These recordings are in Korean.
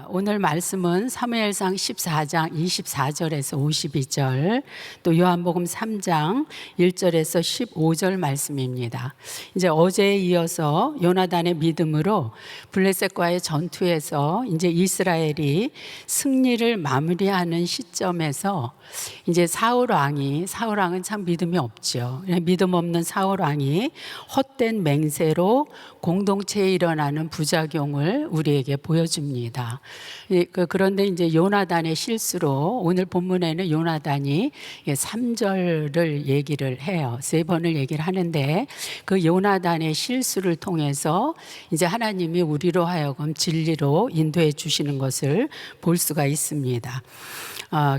오늘 말씀은 사무엘상 14장 24절에서 52절, 또 요한복음 3장 1절에서 15절 말씀입니다. 이제 어제에 이어서 요나단의 믿음으로 블레셋과의 전투에서 이제 이스라엘이 승리를 마무리하는 시점에서 이제 사울 왕은 참 믿음이 없죠. 믿음 없는 사울 왕이 헛된 맹세로 공동체에 일어나는 부작용을 우리에게 보여줍니다. 그런데 이제 요나단의 실수로 오늘 본문에는 요나단이 3절을 얘기를 해요. 3번을 얘기를 하는데 그 요나단의 실수를 통해서 이제 하나님이 우리로 하여금 진리로 인도해 주시는 것을 볼 수가 있습니다.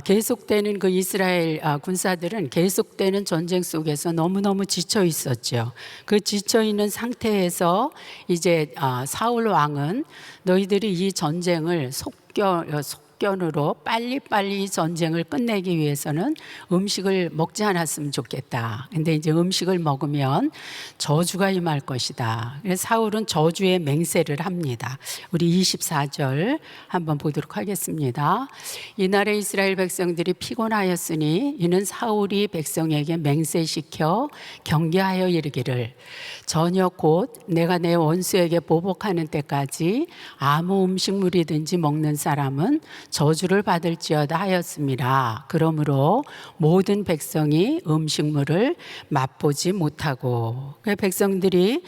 계속되는 그 이스라엘 군사들은 계속되는 전쟁 속에서 너무너무 지쳐 있었죠. 그 지쳐 있는 상태에서 이제 사울 왕은 너희들이 이 전쟁을 속견으로 빨리빨리 전쟁을 끝내기 위해서는 음식을 먹지 않았으면 좋겠다. 근데 이제 음식을 먹으면 저주가 임할 것이다. 그래서 사울은 저주의 맹세를 합니다. 우리 24절 한번 보도록 하겠습니다. 이날에 이스라엘 백성들이 피곤하였으니 이는 사울이 백성에게 맹세시켜 경계하여 이르기를 저녁 곧 내가 내 원수에게 보복하는 때까지 아무 음식물이든지 먹는 사람은 저주를 받을지어다 하였습니다. 그러므로 모든 백성이 음식물을 맛보지 못하고, 백성들이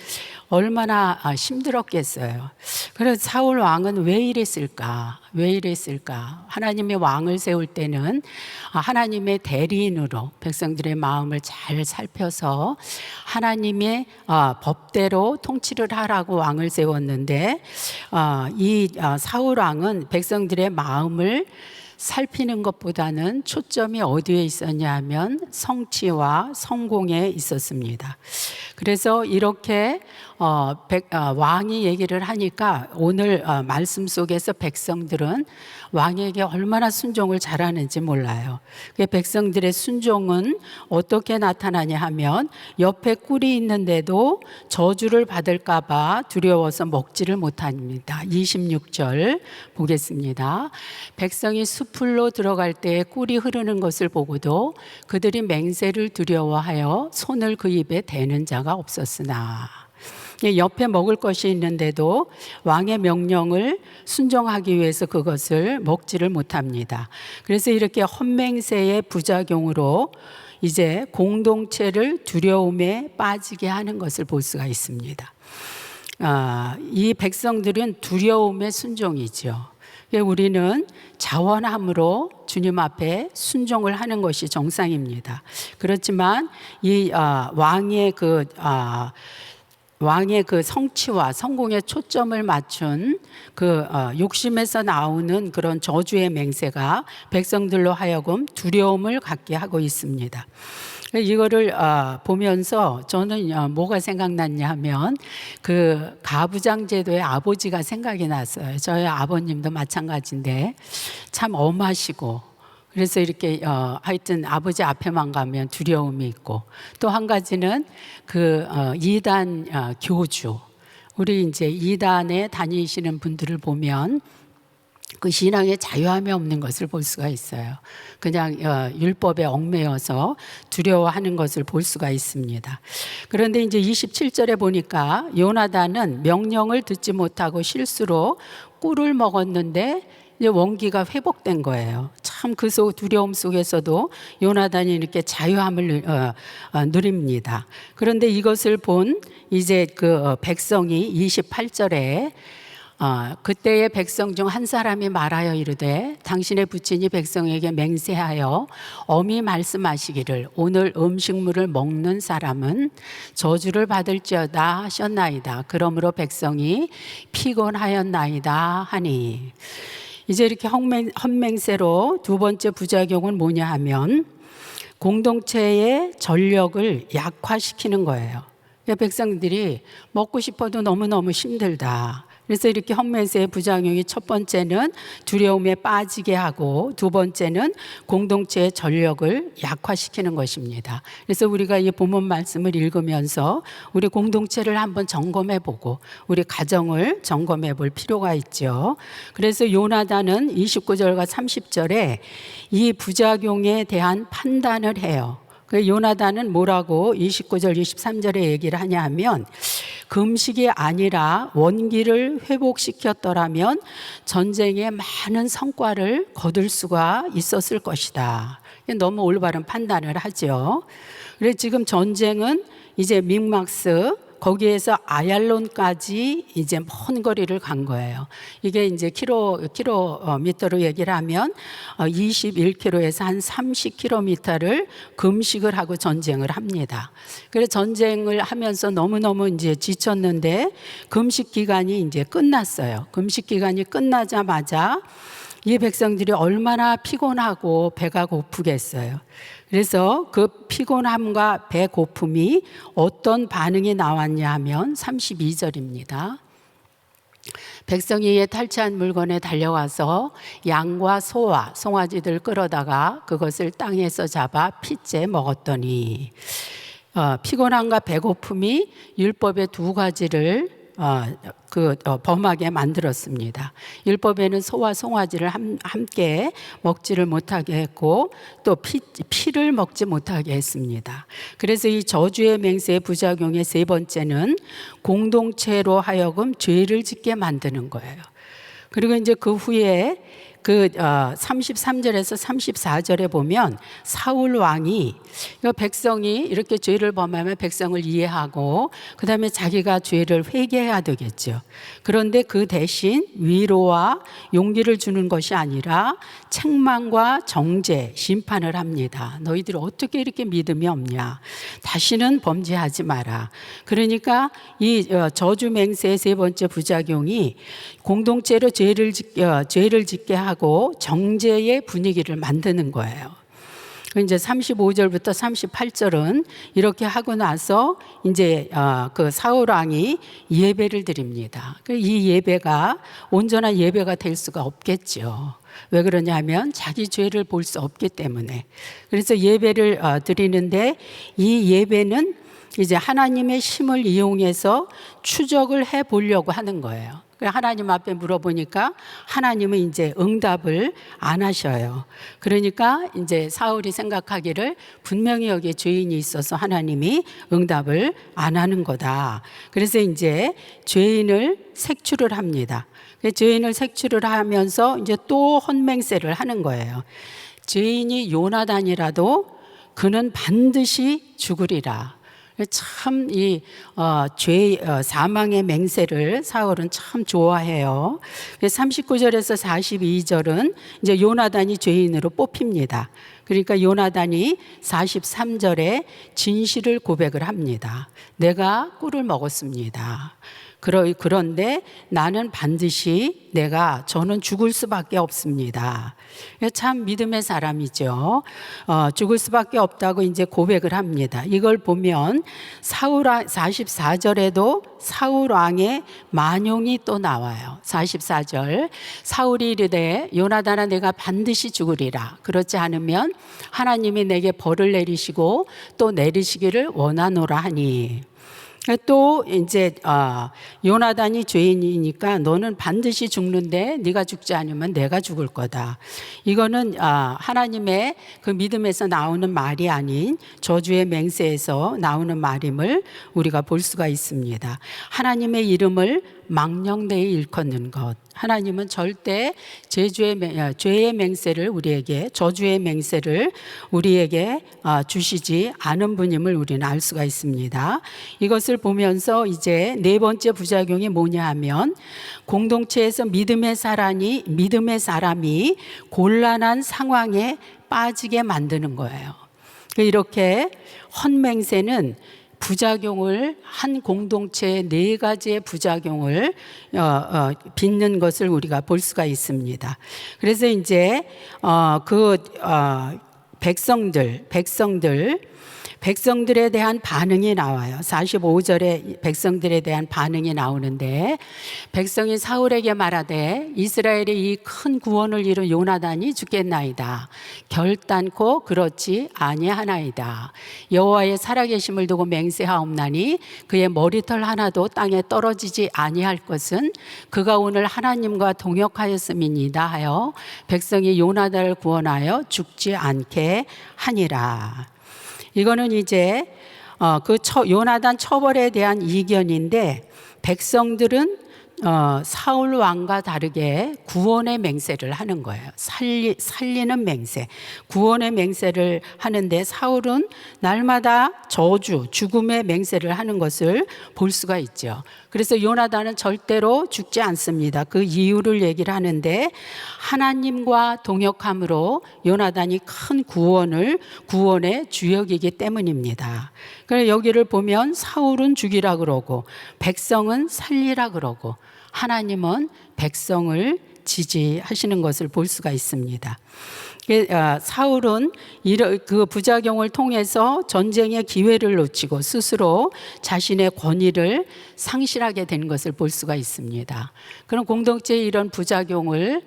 얼마나 힘들었겠어요. 그래서 사울 왕은 왜 이랬을까? 하나님의 왕을 세울 때는 하나님의 대리인으로 백성들의 마음을 잘 살펴서 하나님의 법대로 통치를 하라고 왕을 세웠는데, 이 사울 왕은 백성들의 마음을 살피는 것보다는 초점이 어디에 있었냐 하면 성취와 성공에 있었습니다. 그래서 이렇게 왕이 얘기를 하니까 오늘 말씀 속에서 백성들은 왕에게 얼마나 순종을 잘하는지 몰라요. 백성들의 순종은 어떻게 나타나냐 하면 옆에 꿀이 있는데도 저주를 받을까 봐 두려워서 먹지를 못합니다. 26절 보겠습니다. 백성이 숲으로 들어갈 때 꿀이 흐르는 것을 보고도 그들이 맹세를 두려워하여 손을 그 입에 대는 자가 없었으나, 옆에 먹을 것이 있는데도 왕의 명령을 순종하기 위해서 그것을 먹지를 못합니다. 그래서 이렇게 헛맹세의 부작용으로 이제 공동체를 두려움에 빠지게 하는 것을 볼 수가 있습니다. 이 백성들은 두려움의 순종이죠. 우리는 자원함으로 주님 앞에 순종을 하는 것이 정상입니다. 그렇지만 이 왕의 그 성취와 성공에 초점을 맞춘 그 욕심에서 나오는 그런 저주의 맹세가 백성들로 하여금 두려움을 갖게 하고 있습니다. 이거를 보면서 저는 뭐가 생각났냐 하면 그 가부장 제도의 아버지가 생각이 났어요. 저희 아버님도 마찬가지인데 참 엄하시고, 그래서 이렇게 하여튼 아버지 앞에만 가면 두려움이 있고, 또 한 가지는 그 이단 교주, 우리 이제 이단에 다니시는 분들을 보면 그 신앙에 자유함이 없는 것을 볼 수가 있어요. 그냥 율법에 얽매여서 두려워하는 것을 볼 수가 있습니다. 그런데 이제 27절에 보니까 요나단은 명령을 듣지 못하고 실수로 꿀을 먹었는데 이제 원기가 회복된 거예요. 참 그 두려움 속에서도 요나단이 이렇게 자유함을 누립니다. 그런데 이것을 본 이제 그 백성이 28절에 그때의 백성 중 한 사람이 말하여 이르되 당신의 부친이 백성에게 맹세하여 엄히 말씀하시기를 오늘 음식물을 먹는 사람은 저주를 받을지어다 하셨나이다. 그러므로 백성이 피곤하였나이다 하니, 이제 이렇게 헛맹세로 두 번째 부작용은 뭐냐 하면 공동체의 전력을 약화시키는 거예요. 백성들이 먹고 싶어도 너무너무 힘들다. 그래서 이렇게 헛맹세의 부작용이 첫 번째는 두려움에 빠지게 하고 두 번째는 공동체의 전력을 약화시키는 것입니다. 그래서 우리가 이 본문 말씀을 읽으면서 우리 공동체를 한번 점검해 보고 우리 가정을 점검해 볼 필요가 있죠. 그래서 요나단은 29절과 30절에 이 부작용에 대한 판단을 해요. 그 요나단은 뭐라고 29절 23절에 얘기를 하냐 하면 금식이 아니라 원기를 회복시켰더라면 전쟁에 많은 성과를 거둘 수가 있었을 것이다. 너무 올바른 판단을 하죠. 그래서 지금 전쟁은 이제 믹막스 거기에서 아얄론까지 이제 먼 거리를 간 거예요. 이게 이제 킬로미터로 얘기를 하면 21km에서 한 30km를 금식을 하고 전쟁을 합니다. 그래서 전쟁을 하면서 너무너무 이제 지쳤는데 금식 기간이 이제 끝났어요. 금식 기간이 끝나자마자 이 백성들이 얼마나 피곤하고 배가 고프겠어요. 그래서 그 피곤함과 배고픔이 어떤 반응이 나왔냐 하면 32절입니다. 백성이 탈취한 물건에 달려와서 양과 소와 송아지들 끌어다가 그것을 땅에서 잡아 핏째 먹었더니 피곤함과 배고픔이 율법의 두 가지를 범하게 만들었습니다. 율법에는 소와 송아지를 함께 먹지를 못하게 했고 또 피를 먹지 못하게 했습니다. 그래서 이 저주의 맹세의 부작용의 세 번째는 공동체로 하여금 죄를 짓게 만드는 거예요. 그리고 이제 그 후에 33절에서 34절에 보면 사울 왕이 백성이 이렇게 죄를 범하면 백성을 이해하고 그 다음에 자기가 죄를 회개해야 되겠죠. 그런데 그 대신 위로와 용기를 주는 것이 아니라 책망과 정죄, 심판을 합니다. 너희들이 어떻게 이렇게 믿음이 없냐. 다시는 범죄하지 마라. 그러니까 이 저주 맹세의 세 번째 부작용이 공동체로 죄를 짓게 하고 정죄의 분위기를 만드는 거예요. 이제 35절부터 38절은 이렇게 하고 나서 이제 그 사울 왕이 예배를 드립니다. 이 예배가 온전한 예배가 될 수가 없겠죠. 왜 그러냐면 자기 죄를 볼 수 없기 때문에. 그래서 예배를 드리는데 이 예배는 이제 하나님의 힘을 이용해서 추적을 해 보려고 하는 거예요. 하나님 앞에 물어보니까 하나님은 이제 응답을 안 하셔요. 그러니까 이제 사울이 생각하기를 분명히 여기에 죄인이 있어서 하나님이 응답을 안 하는 거다. 그래서 이제 죄인을 색출을 합니다. 죄인을 색출을 하면서 이제 또 혼맹세를 하는 거예요. 죄인이 요나단이라도 그는 반드시 죽으리라. 참 이 사망의 맹세를 사울은 참 좋아해요. 39절에서 42절은 이제 요나단이 죄인으로 뽑힙니다. 그러니까 요나단이 43절에 진실을 고백을 합니다. 내가 꿀을 먹었습니다. 그런데 나는 반드시 저는 죽을 수밖에 없습니다. 참 믿음의 사람이죠. 죽을 수밖에 없다고 이제 고백을 합니다. 이걸 보면 44절에도 사울 왕의 만용이 또 나와요. 44절 사울이 이르되 요나단아 내가 반드시 죽으리라. 그렇지 않으면 하나님이 내게 벌을 내리시고 또 내리시기를 원하노라 하니. 또 이제 요나단이 죄인이니까 너는 반드시 죽는데 네가 죽지 않으면 내가 죽을 거다. 이거는 하나님의 그 믿음에서 나오는 말이 아닌 저주의 맹세에서 나오는 말임을 우리가 볼 수가 있습니다. 하나님의 이름을 망령되이 일컫는 것. 하나님은 절대 죄의 맹세를 우리에게, 저주의 맹세를 우리에게 주시지 않은 분임을 우리는 알 수가 있습니다. 이것을 보면서 이제 네 번째 부작용이 뭐냐 하면 공동체에서 믿음의 사람이 곤란한 상황에 빠지게 만드는 거예요. 이렇게 헛맹세는 부작용을 한 공동체의 네 가지의 부작용을 빚는 것을 우리가 볼 수가 있습니다. 그래서 이제 백성들 백성들에 대한 반응이 나와요. 45절에 백성들에 대한 반응이 나오는데, 백성이 사울에게 말하되 이스라엘의 이 큰 구원을 이룬 요나단이 죽겠나이다. 결단코 그렇지 아니하나이다. 여호와의 살아계심을 두고 맹세하옵나니 그의 머리털 하나도 땅에 떨어지지 아니할 것은 그가 오늘 하나님과 동역하였음이니이다 하여 백성이 요나단을 구원하여 죽지 않게 하니라. 이거는 이제 요나단 처벌에 대한 이견인데, 백성들은 사울 왕과 다르게 구원의 맹세를 하는 거예요. 살리는 맹세, 구원의 맹세를 하는데, 사울은 날마다 저주, 죽음의 맹세를 하는 것을 볼 수가 있죠. 그래서 요나단은 절대로 죽지 않습니다. 그 이유를 얘기를 하는데, 하나님과 동역함으로 요나단이 큰 구원의 주역이기 때문입니다. 그래서 여기를 보면 사울은 죽이라 그러고 백성은 살리라 그러고 하나님은 백성을 지지하시는 것을 볼 수가 있습니다. 사울은 그 부작용을 통해서 전쟁의 기회를 놓치고 스스로 자신의 권위를 상실하게 된 것을 볼 수가 있습니다. 그럼 공동체의 이런 부작용을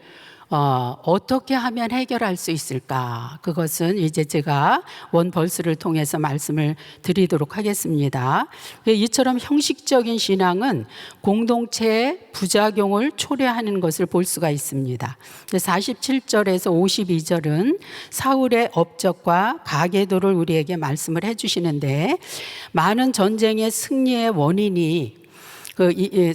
어떻게 하면 해결할 수 있을까? 그것은 이제 제가 원벌스를 통해서 말씀을 드리도록 하겠습니다. 이처럼 형식적인 신앙은 공동체의 부작용을 초래하는 것을 볼 수가 있습니다. 47절에서 52절은 사울의 업적과 가계도를 우리에게 말씀을 해주시는데, 많은 전쟁의 승리의 원인이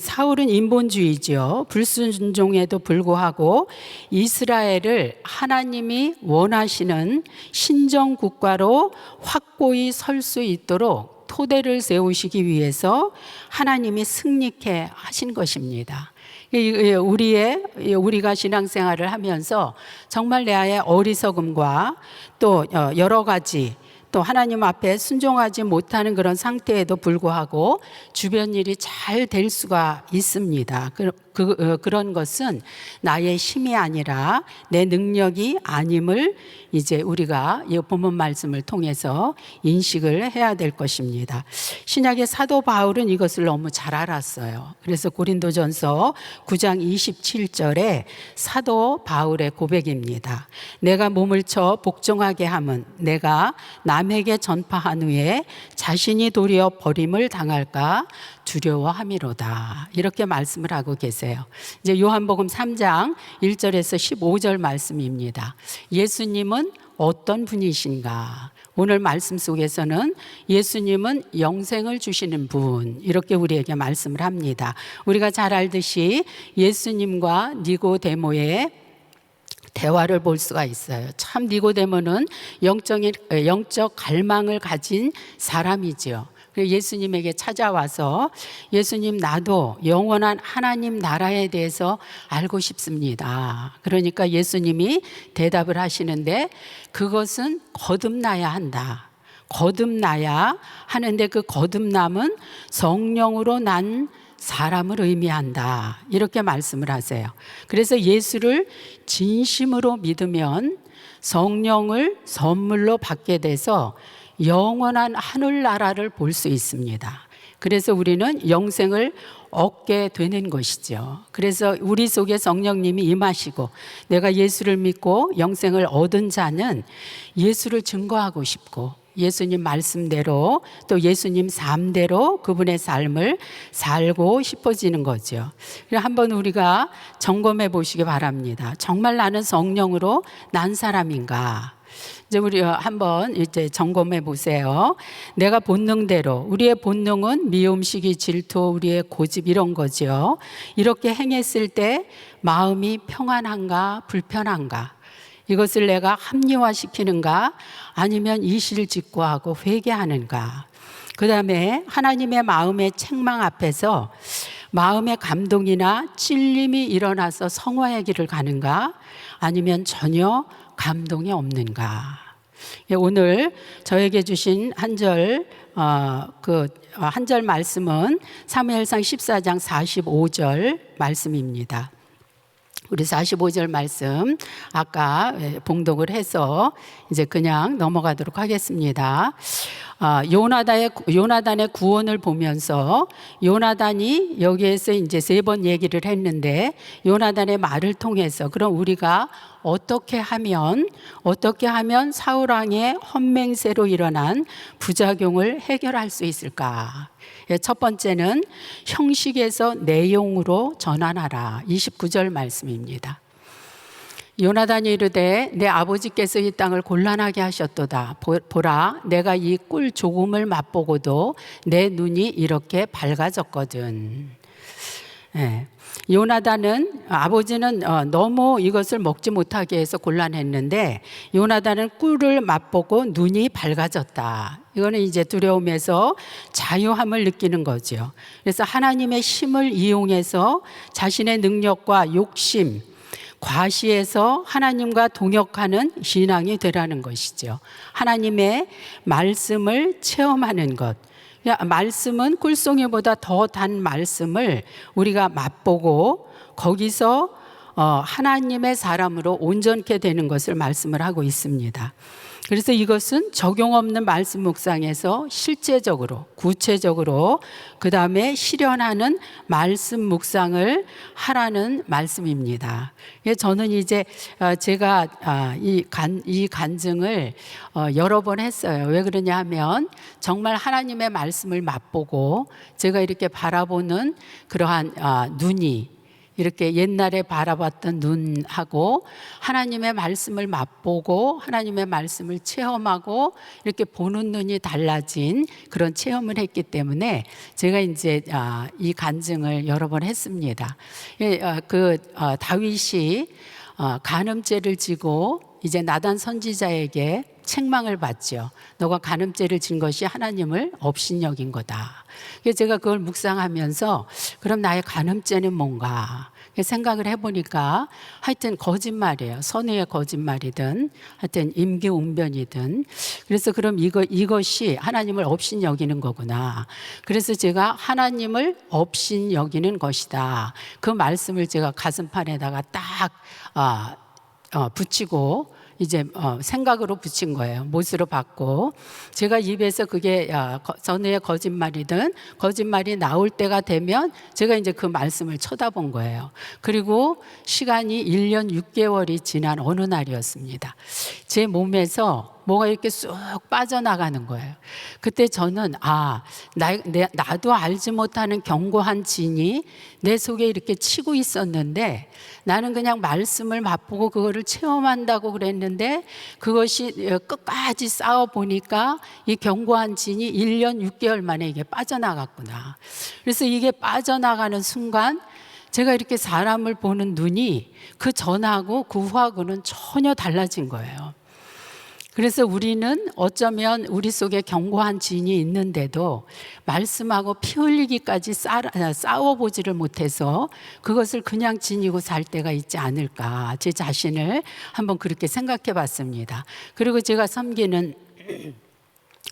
사울은 인본주의죠. 불순종에도 불구하고 이스라엘을 하나님이 원하시는 신정국가로 확고히 설 수 있도록 토대를 세우시기 위해서 하나님이 승리케 하신 것입니다. 우리가 신앙생활을 하면서 정말 내 어리석음과 또 여러 가지, 또 하나님 앞에 순종하지 못하는 그런 상태에도 불구하고 주변 일이 잘 될 수가 있습니다. 그런 것은 나의 힘이 아니라 내 능력이 아님을 이제 우리가 이 본문 말씀을 통해서 인식을 해야 될 것입니다. 신약의 사도 바울은 이것을 너무 잘 알았어요. 그래서 고린도전서 9장 27절에 사도 바울의 고백입니다. 내가 몸을 쳐 복종하게 함은 내가 남에게 전파한 후에 자신이 도리어 버림을 당할까 두려워함이로다. 이렇게 말씀을 하고 계세요. 이제 요한복음 3장 1절에서 15절 말씀입니다. 예수님은 어떤 분이신가? 오늘 말씀 속에서는 예수님은 영생을 주시는 분, 이렇게 우리에게 말씀을 합니다. 우리가 잘 알듯이 예수님과 니고데모의 대화를 볼 수가 있어요. 참 니고데모는 영적 갈망을 가진 사람이죠. 예수님에게 찾아와서 예수님, 나도 영원한 하나님 나라에 대해서 알고 싶습니다. 그러니까 예수님이 대답을 하시는데, 그것은 거듭나야 한다. 거듭나야 하는데 그 거듭남은 성령으로 난 사람을 의미한다. 이렇게 말씀을 하세요. 그래서 예수를 진심으로 믿으면 성령을 선물로 받게 돼서 영원한 하늘나라를 볼 수 있습니다. 그래서 우리는 영생을 얻게 되는 것이죠. 그래서 우리 속에 성령님이 임하시고 내가 예수를 믿고 영생을 얻은 자는 예수를 증거하고 싶고 예수님 말씀대로 또 예수님 삶대로 그분의 삶을 살고 싶어지는 거죠. 한번 우리가 점검해 보시기 바랍니다. 정말 나는 성령으로 난 사람인가? 이제 우리 한번 이제 점검해 보세요. 내가 본능대로, 우리의 본능은 미움, 시기, 질투, 우리의 고집 이런 거죠. 이렇게 행했을 때 마음이 평안한가, 불편한가? 이것을 내가 합리화시키는가, 아니면 이실직고하고 회개하는가? 그 다음에 하나님의 마음의 책망 앞에서 마음의 감동이나 찔림이 일어나서 성화의 길을 가는가, 아니면 전혀 감동이 없는가? 오늘 저에게 주신 한 절 말씀은 사무엘상 14장 45절 말씀입니다. 우리 45절 말씀 아까 봉독을 해서 이제 그냥 넘어가도록 하겠습니다. 요나단의 구원을 보면서 요나단이 여기에서 이제 3번 얘기를 했는데 요나단의 말을 통해서 그럼 우리가 어떻게 하면 사울 왕의 헌맹세로 일어난 부작용을 해결할 수 있을까? 첫 번째는 형식에서 내용으로 전환하라. 29절 말씀입니다. 요나단이 이르되 내 아버지께서 이 땅을 곤란하게 하셨도다. 보라, 내가 이 꿀 조금을 맛보고도 내 눈이 이렇게 밝아졌거든. 요나단은 아버지는 너무 이것을 먹지 못하게 해서 곤란했는데 요나단은 꿀을 맛보고 눈이 밝아졌다. 이거는 이제 두려움에서 자유함을 느끼는 거죠. 그래서 하나님의 힘을 이용해서 자신의 능력과 욕심, 과시에서 하나님과 동역하는 신앙이 되라는 것이죠. 하나님의 말씀을 체험하는 것. 말씀은 꿀송이보다 더 단 말씀을 우리가 맛보고 거기서 하나님의 사람으로 온전케 되는 것을 말씀을 하고 있습니다. 그래서 이것은 적용 없는 말씀 묵상에서 실제적으로 구체적으로 그 다음에 실현하는 말씀 묵상을 하라는 말씀입니다. 저는 이제 제가 이 간증을 여러 번 했어요. 왜 그러냐 하면 정말 하나님의 말씀을 맛보고 제가 이렇게 바라보는 그러한 눈이 이렇게 옛날에 바라봤던 눈하고 하나님의 말씀을 맛보고 하나님의 말씀을 체험하고 이렇게 보는 눈이 달라진 그런 체험을 했기 때문에 제가 이제 이 간증을 여러 번 했습니다. 다윗이 간음죄를 지고 이제 나단 선지자에게 책망을 받죠. 너가 간음죄를 진 것이 하나님을 업신여긴 거다. 그래서 제가 그걸 묵상하면서 그럼 나의 간음죄는 뭔가 생각을 해보니까 하여튼 거짓말이에요. 선의의 거짓말이든 하여튼 임기응변이든. 그래서 그럼 이것이 하나님을 업신여기는 거구나. 그래서 제가 하나님을 업신여기는 것이다. 그 말씀을 제가 가슴판에다가 딱 붙이고 이제 생각으로 붙인 거예요. 못으로 받고 제가 입에서 그게 전에 거짓말이든 거짓말이 나올 때가 되면 제가 이제 그 말씀을 쳐다본 거예요. 그리고 시간이 1년 6개월이 지난 어느 날이었습니다. 제 몸에서 뭐가 이렇게 쑥 빠져나가는 거예요. 그때 저는 나도 알지 못하는 견고한 진이 내 속에 이렇게 치고 있었는데 나는 그냥 말씀을 맛보고 그거를 체험한다고 그랬는데 그것이 끝까지 싸워보니까 이 견고한 진이 1년 6개월 만에 이게 빠져나갔구나. 그래서 이게 빠져나가는 순간 제가 이렇게 사람을 보는 눈이 그 전하고 그 후하고는 전혀 달라진 거예요. 그래서 우리는 어쩌면 우리 속에 견고한 진이 있는데도 말씀하고 피 흘리기까지 싸워보지를 못해서 그것을 그냥 지니고 살 때가 있지 않을까. 제 자신을 한번 그렇게 생각해 봤습니다. 그리고 제가 섬기는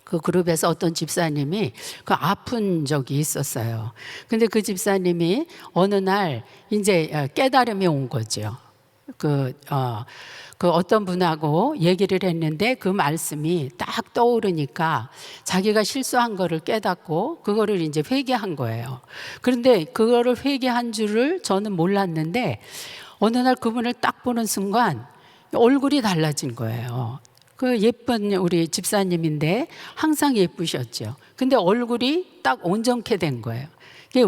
그 그룹에서 어떤 집사님이 그 아픈 적이 있었어요. 근데 그 집사님이 어느 날 이제 깨달음이 온 거죠. 그 어떤 분하고 얘기를 했는데 그 말씀이 딱 떠오르니까 자기가 실수한 거를 깨닫고 그거를 이제 회개한 거예요. 그런데 그거를 회개한 줄을 저는 몰랐는데 어느 날 그분을 딱 보는 순간 얼굴이 달라진 거예요. 그 예쁜 우리 집사님인데 항상 예쁘셨죠. 근데 얼굴이 딱 온전케 된 거예요.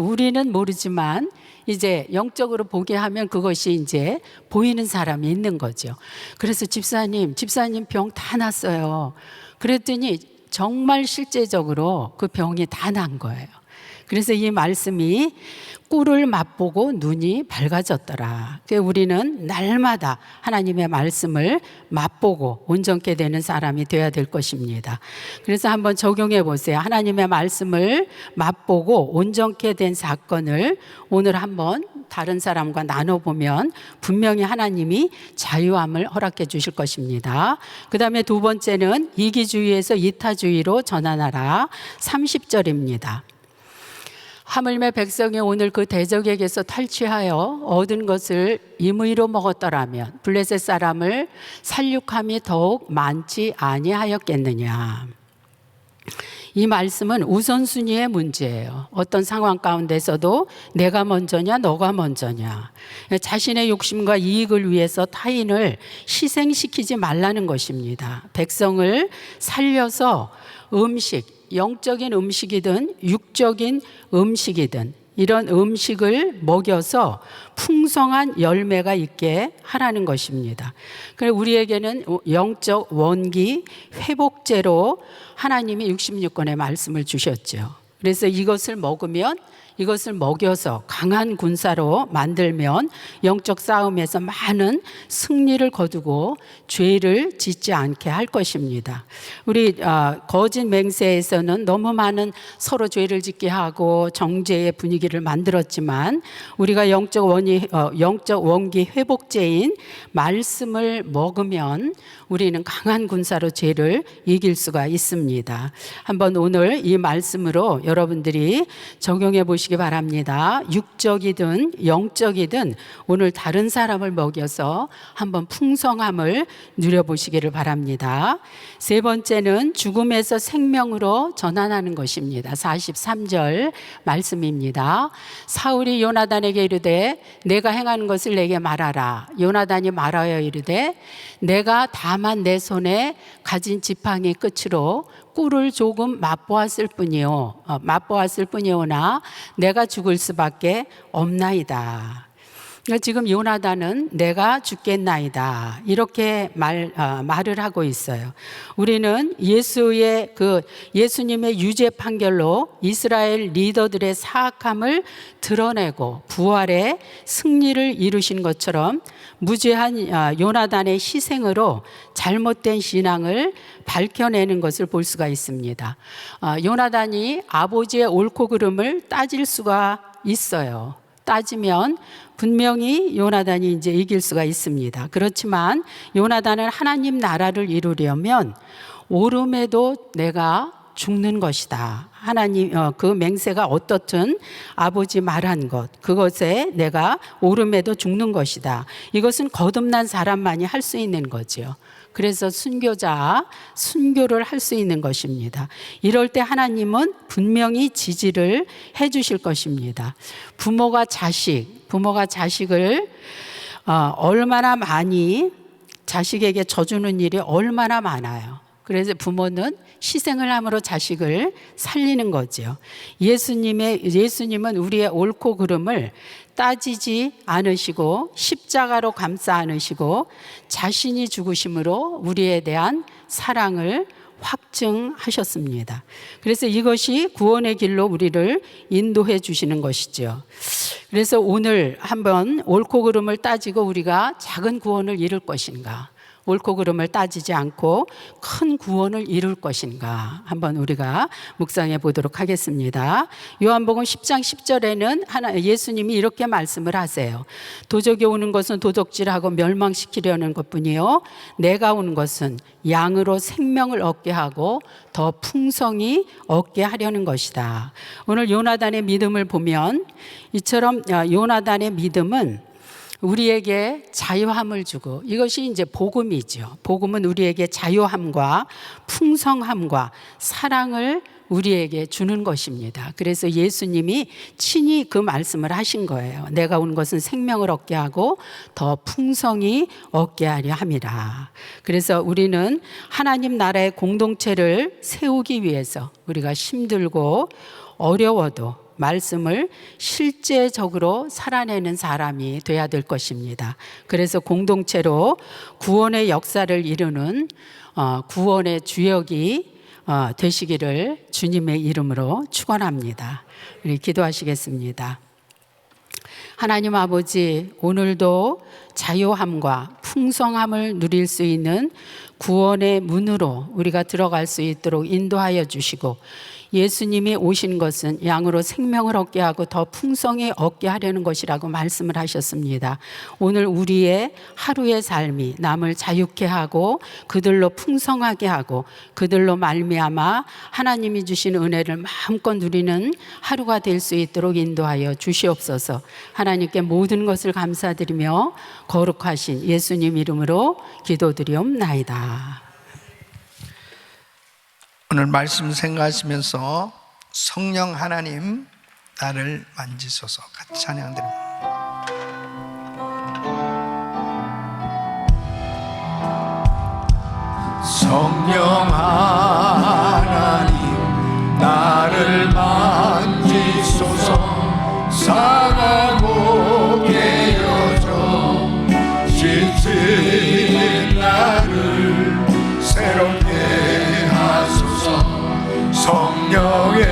우리는 모르지만 이제 영적으로 보게 하면 그것이 이제 보이는 사람이 있는 거죠. 그래서 집사님 병 다 났어요. 그랬더니 정말 실제적으로 그 병이 다 난 거예요. 그래서 이 말씀이 꿀을 맛보고 눈이 밝아졌더라. 우리는 날마다 하나님의 말씀을 맛보고 온전케 되는 사람이 되어야 될 것입니다. 그래서 한번 적용해 보세요. 하나님의 말씀을 맛보고 온전케 된 사건을 오늘 한번 다른 사람과 나눠보면 분명히 하나님이 자유함을 허락해 주실 것입니다. 그 다음에 두 번째는 이기주의에서 이타주의로 전환하라. 30절입니다. 하물며 백성이 오늘 그 대적에게서 탈취하여 얻은 것을 임의로 먹었더라면 블레셋 사람을 살육함이 더욱 많지 아니하였겠느냐. 이 말씀은 우선순위의 문제예요. 어떤 상황 가운데서도 내가 먼저냐 너가 먼저냐, 자신의 욕심과 이익을 위해서 타인을 희생시키지 말라는 것입니다. 백성을 살려서 음식, 영적인 음식이든 육적인 음식이든 이런 음식을 먹여서 풍성한 열매가 있게 하라는 것입니다. 그래서 우리에게는 영적 원기 회복제로 하나님이 66권의 말씀을 주셨죠. 그래서 이것을 먹으면, 이것을 먹여서 강한 군사로 만들면 영적 싸움에서 많은 승리를 거두고 죄를 짓지 않게 할 것입니다. 우리 거짓 맹세에서는 너무 많은 서로 죄를 짓게 하고 정죄의 분위기를 만들었지만, 우리가 영적 원기 회복제인 말씀을 먹으면 우리는 강한 군사로 죄를 이길 수가 있습니다. 한번 오늘 이 말씀으로 여러분들이 적용해 보시기 바랍니다. 육적이든 영적이든 오늘 다른 사람을 먹여서 한번 풍성함을 누려보시기를 바랍니다. 세 번째는 죽음에서 생명으로 전환하는 것입니다. 43절 말씀입니다. 사울이 요나단에게 이르되 내가 행하는 것을 내게 말하라. 요나단이 말하여 이르되 내가 다만 내 손에 가진 지팡이 끝으로 꿀을 조금 맛보았을 뿐이오나 내가 죽을 수밖에 없나이다. 지금 요나단은 내가 죽겠나이다 이렇게 말을 하고 있어요. 우리는 예수님의 유죄 판결로 이스라엘 리더들의 사악함을 드러내고 부활의 승리를 이루신 것처럼 무죄한 요나단의 희생으로 잘못된 신앙을 밝혀내는 것을 볼 수가 있습니다. 요나단이 아버지의 옳고 그름을 따질 수가 있어요. 따지면 분명히 요나단이 이제 이길 수가 있습니다. 그렇지만 요나단은 하나님 나라를 이루려면 오름에도 내가 죽는 것이다. 하나님 그 맹세가 어떻든 아버지 말한 것, 그것에 내가 오름에도 죽는 것이다. 이것은 거듭난 사람만이 할 수 있는 거죠. 그래서 순교를 할 수 있는 것입니다. 이럴 때 하나님은 분명히 지지를 해 주실 것입니다. 부모가 자식을 얼마나 많이 자식에게 져주는 일이 얼마나 많아요. 그래서 부모는 희생을 함으로 자식을 살리는 거죠. 예수님은 우리의 옳고 그름을 따지지 않으시고 십자가로 감싸 안으시고 자신이 죽으심으로 우리에 대한 사랑을 확증하셨습니다. 그래서 이것이 구원의 길로 우리를 인도해 주시는 것이죠. 그래서 오늘 한번 옳고 그름을 따지고 우리가 작은 구원을 이룰 것인가, 옳고 그름을 따지지 않고 큰 구원을 이룰 것인가 한번 우리가 묵상해 보도록 하겠습니다. 요한복음 10장 10절에는 예수님이 이렇게 말씀을 하세요. 도적이 오는 것은 도둑질하고 멸망시키려는 것뿐이요 내가 온 것은 양으로 생명을 얻게 하고 더 풍성히 얻게 하려는 것이다. 오늘 요나단의 믿음을 보면 이처럼 요나단의 믿음은 우리에게 자유함을 주고, 이것이 이제 복음이죠. 복음은 우리에게 자유함과 풍성함과 사랑을 우리에게 주는 것입니다. 그래서 예수님이 친히 그 말씀을 하신 거예요. 내가 온 것은 생명을 얻게 하고 더 풍성히 얻게 하려 함이라. 그래서 우리는 하나님 나라의 공동체를 세우기 위해서 우리가 힘들고 어려워도 말씀을 실제적으로 살아내는 사람이 돼야 될 것입니다. 그래서 공동체로 구원의 역사를 이루는 구원의 주역이 되시기를 주님의 이름으로 축원합니다. 우리 기도하시겠습니다. 하나님 아버지, 오늘도 자유함과 풍성함을 누릴 수 있는 구원의 문으로 우리가 들어갈 수 있도록 인도하여 주시고, 예수님이 오신 것은 양으로 생명을 얻게 하고 더 풍성히 얻게 하려는 것이라고 말씀을 하셨습니다. 오늘 우리의 하루의 삶이 남을 자유케 하고 그들로 풍성하게 하고 그들로 말미암아 하나님이 주신 은혜를 마음껏 누리는 하루가 될 수 있도록 인도하여 주시옵소서. 하나님께 모든 것을 감사드리며 거룩하신 예수님 이름으로 기도드리옵나이다. 오늘 말씀 생각하시면서 성령 하나님 나를 만지소서 같이 찬양드립니다. 성령 하나님 나를 만지소서. 상하고 깨어져 지친 나를 새롭게 하소서. 성령의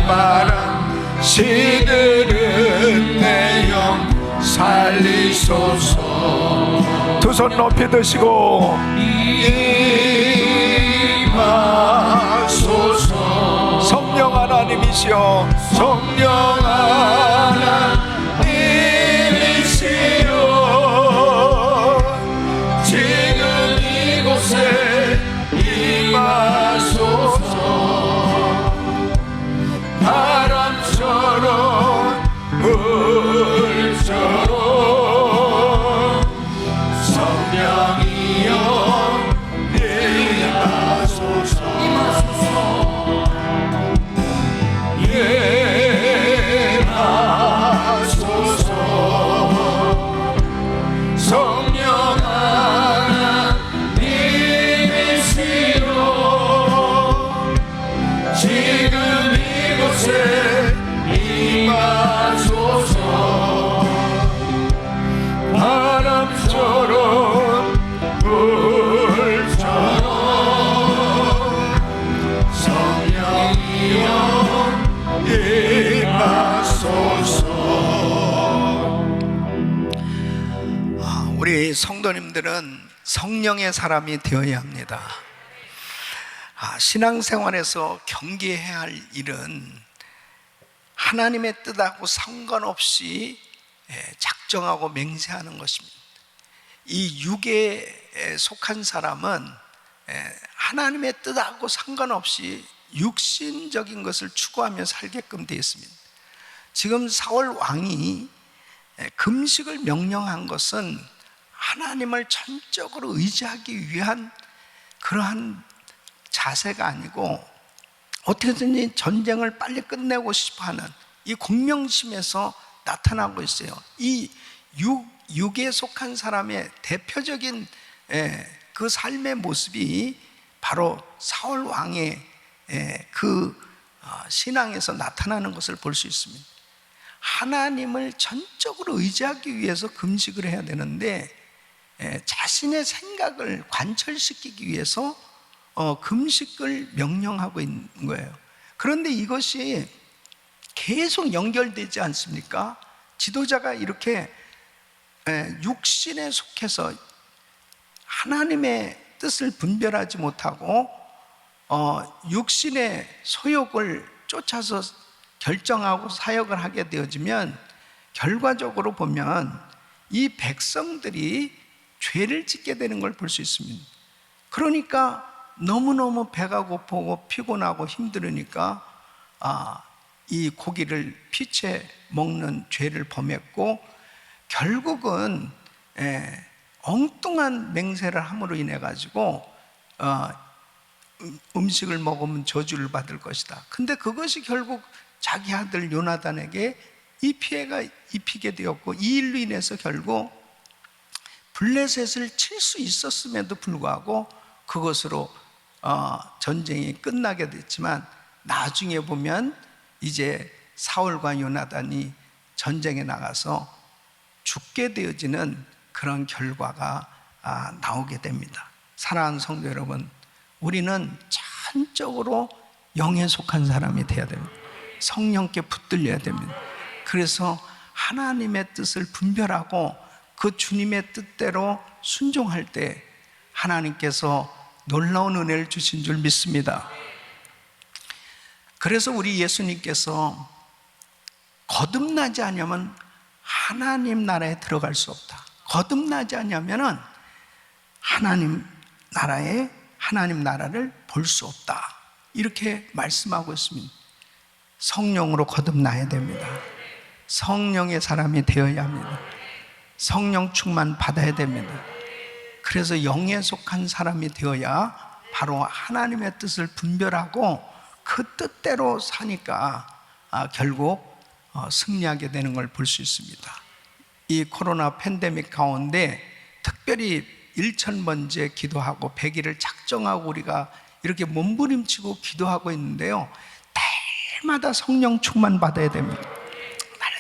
바람 시들은 내 영 살리소서. 두 손 높이 드시고 임하소서. 성령 하나님이시여, 성령 하나님이시여, 지금 이곳에 임하소서. 바람처럼 물처럼 성령이여 임하소서. 임하소서. 성령 하나님이시여, 지금 이곳에 임하소서. 바람처럼 물처럼 성령이여 임하소서. 우리 성도님들은 성령의 사람이 되어야 합니다. 신앙생활에서 경계해야 할 일은 하나님의 뜻하고 상관없이 작정하고 맹세하는 것입니다. 이 육에 속한 사람은 하나님의 뜻하고 상관없이 육신적인 것을 추구하며 살게끔 되어 있습니다. 지금 사울 왕이 금식을 명령한 것은 하나님을 전적으로 의지하기 위한 그러한 자세가 아니고 어떻게든지 전쟁을 빨리 끝내고 싶어하는 이 공명심에서 나타나고 있어요. 이 육에 속한 사람의 대표적인 그 삶의 모습이 바로 사울 왕의 그 신앙에서 나타나는 것을 볼 수 있습니다. 하나님을 전적으로 의지하기 위해서 금식을 해야 되는데 자신의 생각을 관철시키기 위해서 금식을 명령하고 있는 거예요. 그런데 이것이 계속 연결되지 않습니까? 지도자가 이렇게 육신에 속해서 하나님의 뜻을 분별하지 못하고 육신의 소욕을 쫓아서 결정하고 사역을 하게 되어지면 결과적으로 보면 이 백성들이 죄를 짓게 되는 걸 볼 수 있습니다. 그러니까 너무너무 배가 고프고 피곤하고 힘들으니까 이 고기를 피채 먹는 죄를 범했고, 결국은 엉뚱한 맹세를 함으로 인해 가지고 음식을 먹으면 저주를 받을 것이다. 근데 그것이 결국 자기 아들 요나단에게 이 피해가 입히게 되었고, 이 일로 인해서 결국 블레셋을 칠 수 있었음에도 불구하고 그것으로 전쟁이 끝나게 됐지만, 나중에 보면 이제 사울과 요나단이 전쟁에 나가서 죽게 되어지는 그런 결과가 나오게 됩니다. 사랑하는 성도 여러분, 우리는 전적으로 영에 속한 사람이 되어야 됩니다. 성령께 붙들려야 됩니다. 그래서 하나님의 뜻을 분별하고 그 주님의 뜻대로 순종할 때 하나님께서 놀라운 은혜를 주신 줄 믿습니다. 그래서 우리 예수님께서 거듭나지 않으면 하나님 나라에 들어갈 수 없다. 거듭나지 않으면 하나님 나라를 볼 수 없다. 이렇게 말씀하고 있습니다. 성령으로 거듭나야 됩니다. 성령의 사람이 되어야 합니다. 성령 충만 받아야 됩니다. 그래서 영에 속한 사람이 되어야 바로 하나님의 뜻을 분별하고 그 뜻대로 사니까 결국 승리하게 되는 걸 볼 수 있습니다. 이 코로나 팬데믹 가운데 특별히 1000번째 기도하고 100일을 작정하고 우리가 이렇게 몸부림치고 기도하고 있는데요, 날마다 성령 충만 받아야 됩니다.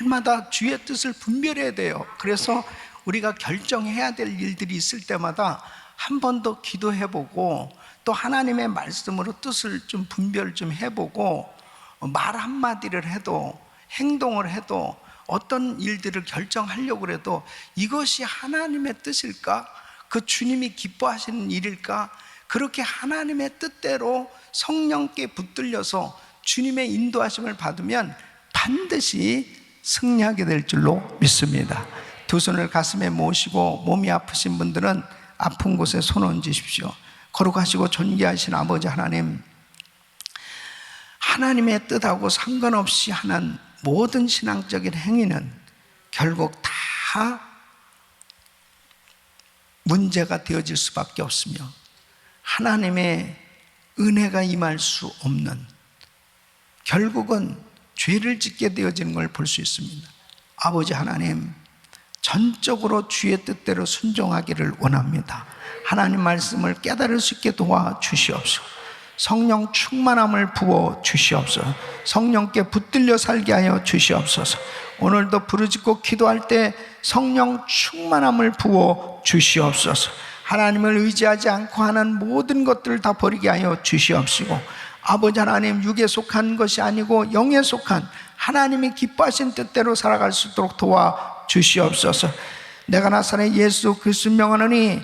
날마다 주의 뜻을 분별해야 돼요. 그래서 우리가 결정해야 될 일들이 있을 때마다 한 번 더 기도해보고 또 하나님의 말씀으로 뜻을 좀 분별 좀 해보고 말 한마디를 해도 행동을 해도 어떤 일들을 결정하려고 해도 이것이 하나님의 뜻일까? 그 주님이 기뻐하시는 일일까? 그렇게 하나님의 뜻대로 성령께 붙들려서 주님의 인도하심을 받으면 반드시 승리하게 될 줄로 믿습니다. 두 손을 가슴에 모시고 몸이 아프신 분들은 아픈 곳에 손 얹으십시오. 거룩하시고 존귀하신 아버지 하나님, 하나님의 뜻하고 상관없이 하는 모든 신앙적인 행위는 결국 다 문제가 되어질 수밖에 없으며 하나님의 은혜가 임할 수 없는, 결국은 죄를 짓게 되어지는 걸 볼 수 있습니다. 아버지 하나님, 전적으로 주의 뜻대로 순종하기를 원합니다. 하나님 말씀을 깨달을 수 있게 도와주시옵소서. 성령 충만함을 부어 주시옵소서. 성령께 붙들려 살게 하여 주시옵소서. 오늘도 부르짖고 기도할 때 성령 충만함을 부어 주시옵소서. 하나님을 의지하지 않고 하는 모든 것들을 다 버리게 하여 주시옵시고, 아버지 하나님, 육에 속한 것이 아니고 영에 속한 하나님이 기뻐하신 뜻대로 살아갈 수 있도록 도와주시옵소서. 내가 나사렛 예수 그리스도 명하노니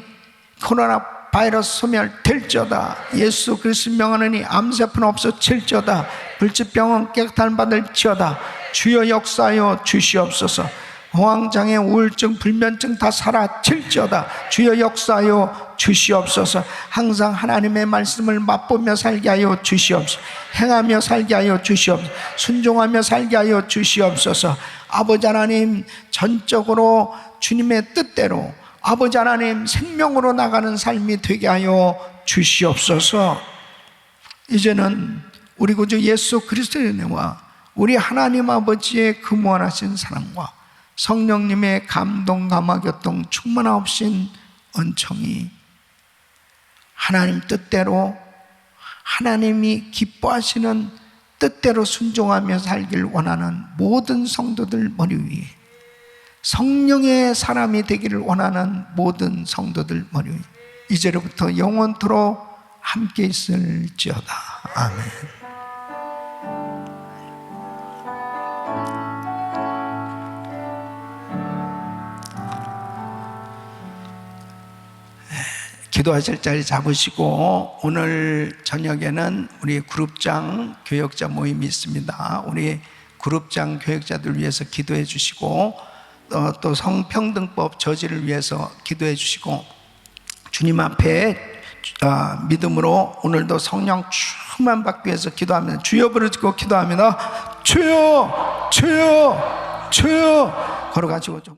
코로나 바이러스 소멸될지어다. 예수 그리스도 명하노니 암세포는 없어질지어다. 불치병은 깨끗함 받을지어다. 주여 역사하여 주시옵소서. 공황장애, 우울증, 불면증 다 사라질지어다. 주여 역사하여 주시옵소서. 항상 하나님의 말씀을 맛보며 살게 하여 주시옵소서. 행하며 살게 하여 주시옵소서. 순종하며 살게 하여 주시옵소서. 아버지 하나님, 전적으로 주님의 뜻대로 아버지 하나님 생명으로 나가는 삶이 되게 하여 주시옵소서. 이제는 우리 구주 예수 그리스도의 은혜와 우리 하나님 아버지의 그 무한하신 사랑과 성령님의 감동 감화 교통 충만하신 은총이 하나님 뜻대로, 하나님이 기뻐하시는 뜻대로 순종하며 살길 원하는 모든 성도들 머리 위에, 성령의 사람이 되기를 원하는 모든 성도들 머리 위에 이제로부터 영원토록 함께 있을지어다. 아멘. 기도하실 자리 잡으시고, 오늘 저녁에는 우리 그룹장 교역자 모임이 있습니다. 우리 그룹장 교역자들 위해서 기도해 주시고, 또 성평등법 저지를 위해서 기도해 주시고, 주님 앞에 믿음으로 오늘도 성령 충만 받기 위해서 기도합니다. 주여 부르짖고 기도합니다. 주여, 주여, 주여. 걸어가지고 좀